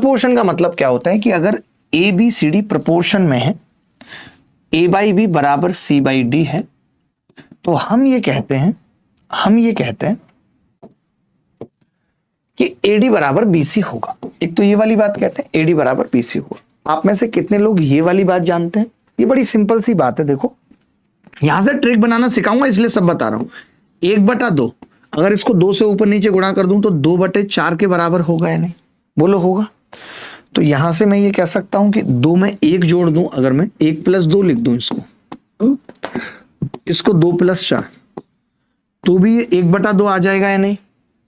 Proportion का मतलब क्या होता है कि अगर A B C D proportion में है, ए बाई बी बराबर सी बाई डी है, तो हम ये कहते हैं कि एडी बराबर बीसी होगा। एक तो ये वाली बात कहते हैं एडी बराबर बीसी होगा। आप में से कितने लोग ये वाली बात जानते हैं? ये बड़ी सिंपल सी बात है। देखो यहां से ट्रिक बनाना सिखाऊंगा, इसलिए सब बता रहा हूं। 1/2, अगर इसको 2 से ऊपर नीचे गुणा कर दूं तो 2/4 के बराबर होगा या नहीं? बोलो होगा। तो यहां से मैं ये कह सकता हूं कि 2 में 1 जोड़ दूं, अगर मैं 1 + 2 लिख दूं इसको 2 + 4, तो भी 1/2 आ जाएगा या नहीं?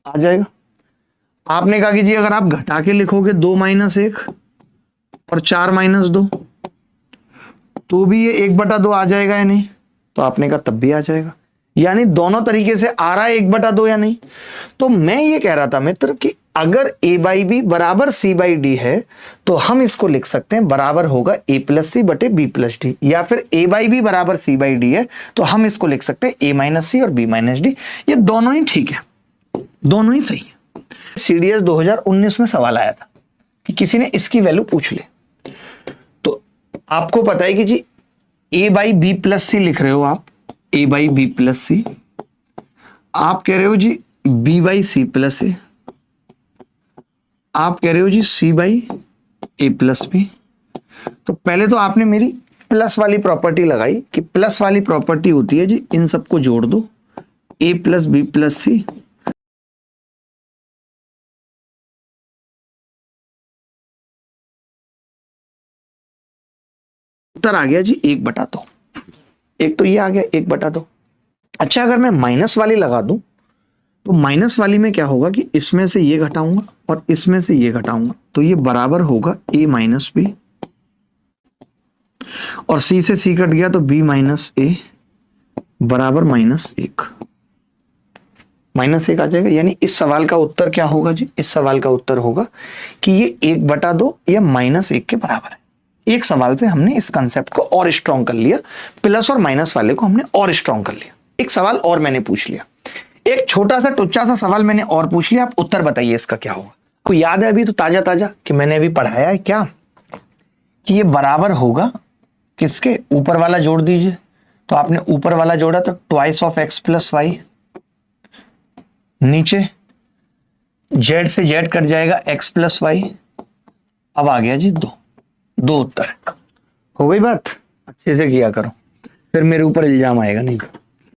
आ जाएगा। आपने कहा कि जी अगर आप घटा के लिखोगे 2 - 1 और 4 - 2, तो भी ये 1/2 आ जाएगा या नहीं? तो आपने कहा तब भी आ जाएगा। यानी दोनों तरीके से आ रहा है 1/2 या नहीं? तो मैं ये कह रहा था मित्र कि अगर a बाई बी बराबर c बाई डी है, तो हम इसको लिख सकते हैं बराबर होगा a + c बटे b + d, या फिर a बाई बी बराबर c बाई डी है तो हम इसको लिख सकते हैं a - c और b - d। ये दोनों ही ठीक है, दोनों ही सही है। CDS 2019 में सवाल आया था कि किसी ने इसकी वैल्यू पूछ ली। तो आपको पता है कि जी a बाई बी + c लिख रहे हो आप, a बाई बी + c, आप कह रहे हो जी b बाई c + a, आप कह रहे हो जी c बाई a + b। तो पहले तो आपने मेरी प्लस वाली प्रॉपर्टी लगाई कि प्लस वाली प्रॉपर्टी होती है जी इन सबको जोड़ दो, a + b + c, उत्तर आ गया जी 1/2। एक तो ये आ गया 1/2। अच्छा अगर मैं माइनस वाली लगा दूं तो माइनस वाली में क्या होगा कि इसमें से ये घटाऊंगा और इसमें से ये घटाऊंगा, तो ये बराबर होगा a - b, और c से c कट गया तो b - a बराबर -1 -1 आ जाएगा। यानी इस सवाल का उत्तर क्या होगा जी? इस सवाल का उत्तर होगा कि ये 1/2 या -1 के बराबर है। एक सवाल से हमने इस कंसेप्ट को और स्ट्रॉन्ग कर लिया, प्लस और माइनस वाले को हमने और स्ट्रॉन्ग कर लिया। एक सवाल और मैंने पूछ लिया, एक छोटा सा टुच्चा सा सवाल मैंने और पूछ लिया। आप उत्तर बताइए इसका क्या होगा। आपको याद है अभी तो ताजा ताजा कि मैंने अभी पढ़ाया है क्या, कि ये बराबर होगा किसके? ऊपर वाला जोड़ दीजिए। तो आपने ऊपर वाला जोड़ा तो ट्वाइस ऑफ x + y, नीचे z से z कट जाएगा x + y। अब आ गया जी 2 उत्तर। हो गई बात? अच्छे से किया करो, फिर मेरे ऊपर इल्जाम आएगा नहीं।